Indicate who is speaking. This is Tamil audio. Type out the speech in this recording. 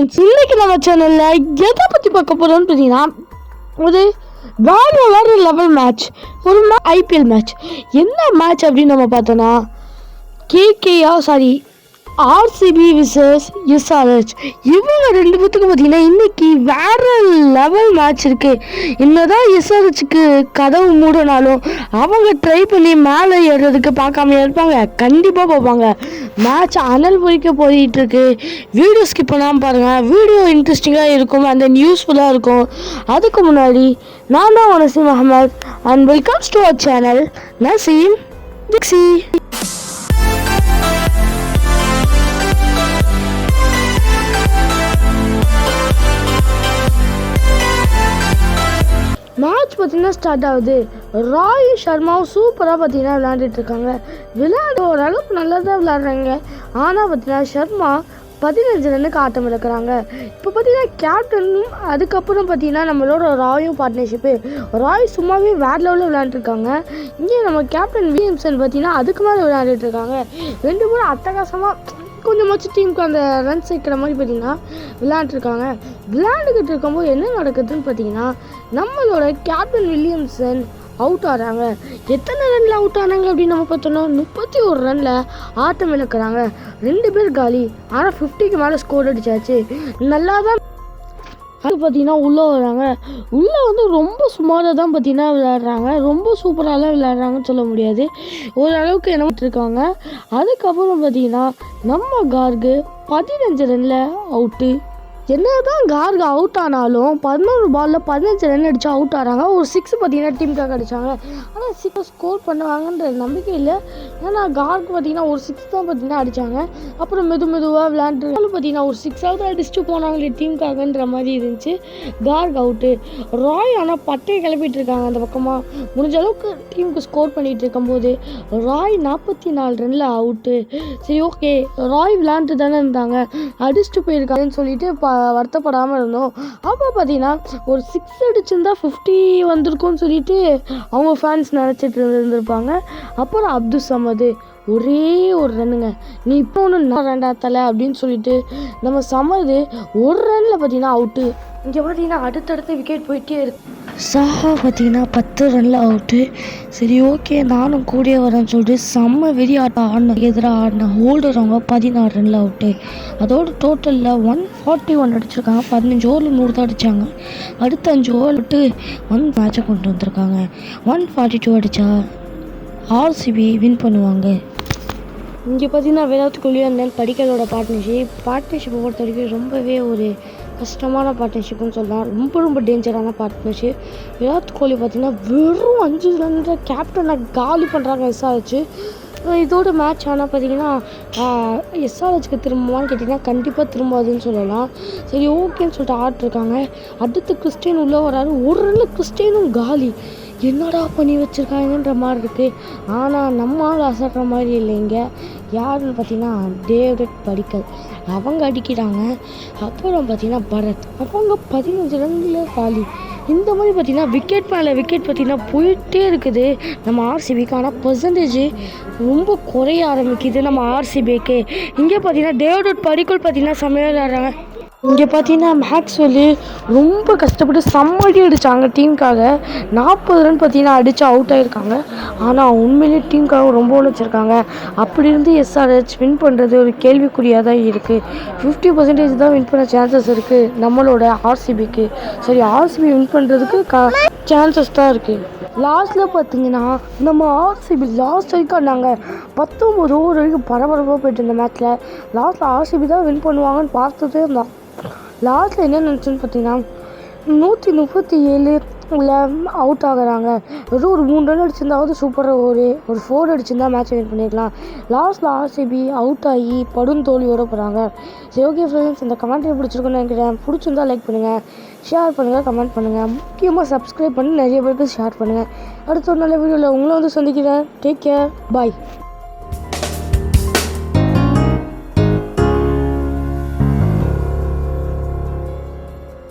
Speaker 1: இன்னைக்கு நம்ம சேனல்ல எதை பத்தி பார்க்க போறோம்னு பார்த்தீங்கன்னா ஒரு வேற லெவல் மேட்ச், ஒரு ஐபிஎல் மேட்ச். என்ன மேட்ச் அப்படின்னு நம்ம பார்த்தோன்னா ஆர்சிபி விசஸ் எஸ்ஆர்ஹெச். இவங்க ரெண்டு பேத்துக்கு பார்த்தீங்கன்னா இன்னைக்கு வேற லெவல் மேட்ச் இருக்கு. என்னதான் எஸ்ஆர்ஹெச்சுக்கு கதவு மூடினாலும் அவங்க ட்ரை பண்ணி மேலே ஏறுறதுக்கு பார்க்காம இருப்பாங்க, கண்டிப்பாக பார்ப்பாங்க. மேட்ச் அனல் பொறிக்க போயிட்டு இருக்கு. வீடியோ ஸ்கிப் பண்ணாமல் பாருங்க, வீடியோ இன்ட்ரெஸ்டிங்காக இருக்கும் அண்ட் தென் யூஸ்ஃபுல்லாக இருக்கும். அதுக்கு முன்னாடி நான் தான் Naseem Ahmad and welcomes to our channel Naseem Dixie. Match பார்த்தீங்கன்னா ஸ்டார்ட் ஆகுது. ராய் சர்மாவும் சூப்பராக பார்த்தீங்கன்னா விளையாண்டுட்டு இருக்காங்க. ஓரளவுக்கு நல்லா தான் விளையாடுறாங்க. ஆனால் பார்த்தீங்கன்னா சர்மா 15 ரன்னுக்கு ஆட்டம் இழக்கிறாங்க. இப்போ பார்த்தீங்கன்னா கேப்டனும் அதுக்கப்புறம் பார்த்தீங்கன்னா நம்மளோட ராயும் பார்ட்னர்ஷிப்பு. ராய் சும்மாவே வேறு லெவலில் விளையாண்டுருக்காங்க. இங்கே நம்ம கேப்டன் வில்லியம்சன் பார்த்தீங்கன்னா அதுக்கு மேலே விளையாண்டுட்டு இருக்காங்க. ரெண்டு பேரும் அட்டகாசமாக கொஞ்சமாச்சும் டீமுக்கு அந்த ரன் சேர்க்குற மாதிரி பார்த்தீங்கன்னா விளையாண்டுருக்காங்க. விளையாண்டுக்கிட்டு இருக்கும்போது என்ன நடக்குதுன்னு பார்த்தீங்கன்னா நம்மளோட கேப்டன் வில்லியம்சன் அவுட் ஆகிறாங்க. எத்தனை ரனில் அவுட் ஆனாங்க அப்படின்னு நம்ம பார்த்தோன்னா 31 ரனில் ஆட்டம் இழக்கிறாங்க. 2 பேர் காலி. ஆனால் 50க்கு மேலே ஸ்கோர் அடிச்சாச்சு. நல்லா தான் அது பார்த்தீங்கன்னா உள்ளே வராங்க. உள்ளே வந்து ரொம்ப சுமாராக தான் பார்த்தீங்கன்னா விளையாடுறாங்க. ரொம்ப சூப்பராகலாம் விளையாடுறாங்கன்னு சொல்ல முடியாது. ஓரளவுக்கு என்ன இருக்காங்க. அதுக்கப்புறம் பார்த்தீங்கன்னா நம்ம கார்கு 15 ரனில் அவுட்டு. என்ன தான் கார்கு அவுட் ஆனாலும் 11 பாலில் 15 ரன் அடித்து அவுட் ஆகிறாங்க. ஒரு 6 பார்த்தீங்கன்னா டீமுக்காக அடித்தாங்க. ஆனால் 6 ஸ்கோர் பண்ணுவாங்கன்ற நம்பிக்கை இல்லை. ஏன்னா கார்கு பார்த்தீங்கன்னா ஒரு 6 தான் பார்த்தீங்கன்னா அடித்தாங்க. அப்புறம் மெதுவாக விளையாண்டு பார்த்தீங்கன்னா ஒரு 6ஆவது அடிச்சுட்டு போனாங்களே டீமுக்காகன்ற மாதிரி இருந்துச்சு. கார்கு அவுட்டு. ராய் ஆனால் பட்டையை கிளப்பிட்டு இருக்காங்க அந்த பக்கமாக. முடிஞ்ச அளவுக்கு டீமுக்கு ஸ்கோர் பண்ணிகிட்டு இருக்கும்போது ராய் 44 ரனில் அவுட்டு. சரி, ஓகே, ராய் விளையாண்டு தானே இருந்தாங்க, அடிச்சுட்டு போயிருக்காங்கன்னு சொல்லிட்டு வருத்தப்படாமல் இருந்தோம். அப்போ பார்த்தீங்கன்னா ஒரு 6 அடிச்சிருந்தா 50 வந்திருக்கும்னு சொல்லிட்டு அவங்க ஃபேன்ஸ் நினச்சிட்டு இருந்திருப்பாங்க. அப்புறம் அப்துல் சமது ஒரே ஒரு ரன்னுங்க, நீ இப்போ ஒன்று ரெண்டாத்தலை அப்படின்னு சொல்லிட்டு நம்ம சமது ஒரு ரனில் பார்த்தீங்கன்னா அவுட்டு. இங்கே பார்த்தீங்கன்னா அடுத்தடுத்து விக்கெட் போயிட்டே இருக்கு. சாஹா பார்த்தீங்கன்னா 10 ரனில் அவுட்டு. சரி, ஓகே, நானும் கூடிய வரேன்னு சொல்லிட்டு செம்ம வெறி ஆட்டம் ஆடின எதிராக ஆடின ஹோல்டர் அவங்க 16 ரனில் அவுட்டு. அதோட டோட்டலில் 141 அடிச்சிருக்காங்க. 15 ஓவரில் 100 தான் அடித்தாங்க. அடுத்த 5 ஓவர் விட்டு மேட்சை கொண்டு வந்திருக்காங்க. 142 அடித்தா ஆர்சிபி வின் பண்ணுவாங்க. இங்கே பார்த்தீங்கன்னா விராட் கோலி அண்ட் படிக்கலோட பார்ட்னர்ஷிப்பை பொறுத்த வரைக்கும் ரொம்பவே ஒரு கஷ்டமான பார்ட்னர்ஷிப்னு சொல்லலாம். ரொம்ப டேஞ்சரான பார்ட்னர்ஷிப். விராட் கோலி பார்த்தீங்கன்னா வெறும் 5 ரன்னில் கேப்டனை காலி பண்ணுறாங்க எஸ்ஆர்ஹெச். இதோட மேட்ச் ஆனால் பார்த்தீங்கன்னா எஸ்ஆர்ஹெச்சுக்கு திரும்புவான்னு கேட்டிங்கன்னா கண்டிப்பாக திரும்பாதுன்னு சொல்லலாம். சரி, ஓகேன்னு சொல்லிட்டு ஆடிருக்காங்க. அடுத்து கிறிஸ்டியன் உள்ளே வராரு. ஒரு ரனில் கிறிஸ்டியனும் காலி. என்னடா பண்ணி வச்சுருக்காங்கன்ற மாதிரி இருக்குது. ஆனால் நம்மளால் அசடுற மாதிரி இல்லைங்க. யாருன்னு பார்த்தீங்கன்னா டேவிட் படிக்கல் அவங்க அடிக்கிறாங்க. அப்புறம் பார்த்தீங்கன்னா பரத் அவங்க 15 ரன்னில் காலி. இந்த மாதிரி பார்த்தீங்கன்னா விக்கெட் மேலே விக்கெட் பார்த்தீங்கன்னா போயிட்டே இருக்குது நம்ம ஆர்சிபிக்கு. ஆனால் பர்சன்டேஜ் ரொம்ப குறைய ஆரம்பிக்குது நம்ம ஆர்சிபிக்கு. இங்கே பார்த்தீங்கன்னா டேவிட் படிக்கல் பார்த்தீங்கன்னா செம்மையாக விளையாடுறாங்க. இங்கே பார்த்தீங்கன்னா மேக்ஸ்வெல்லு ரொம்ப கஷ்டப்பட்டு செம்மடி அடித்தாங்க டீமுக்காக. 40 ரன் பார்த்தீங்கன்னா அடித்து அவுட் ஆகிருக்காங்க. ஆனால் உண்மையிலே டீமுக்காக ரொம்ப உழைச்சிருக்காங்க. அப்படி இருந்து எஸ்ஆர்ஹெச் வின் பண்ணுறது ஒரு கேள்விக்குறியாக தான் இருக்குது. 50% தான் வின் பண்ண சான்சஸ் இருக்குது நம்மளோட ஆர்சிபிக்கு. சரி, ஆர்சிபி வின் பண்ணுறதுக்கு சான்சஸ் தான் இருக்குது. லாஸ்ட்டில் பார்த்தீங்கன்னா நம்ம ஆர்சிபி லாஸ்ட் வரைக்கும் ஆனாங்க. 19 ஓவர் வரைக்கும் பரபரப்பாக போயிட்டு இருந்த மேட்ச்சில் லாஸ்ட்டில் ஆர்சிபி தான் வின் பண்ணுவாங்கன்னு பார்த்துட்டே இருந்தோம். லாஸ்ட்டில் என்ன நினச்சுன்னு பார்த்தீங்கன்னா 137 அவுட் ஆகுறாங்க. வெறும் ஒரு 3 ரன் அடிச்சிருந்தாவது சூப்பராக ஒரு 4 அடிச்சிருந்தா மேட்ச் வின் பண்ணிடலாம். லாஸ்ட்டில் ஆர்சிபி அவுட் ஆகி படும் தோல்வியோடு போகிறாங்க. சரி, ஓகே ஃப்ரெண்ட்ஸ், இந்த கமெண்ட்டை பிடிச்சிருக்குன்னு நினைக்கிறேன். பிடிச்சிருந்தா லைக் பண்ணுங்கள், ஷேர் பண்ணுங்கள், கமெண்ட் பண்ணுங்கள். முக்கியமாக சப்ஸ்கிரைப் பண்ணி நிறைய பேருக்கு ஷேர் பண்ணுங்கள். அடுத்த ஒரு நல்ல வீடியோவில் உங்களை வந்து சந்திக்கிறேன். டேக் கேர், பாய்.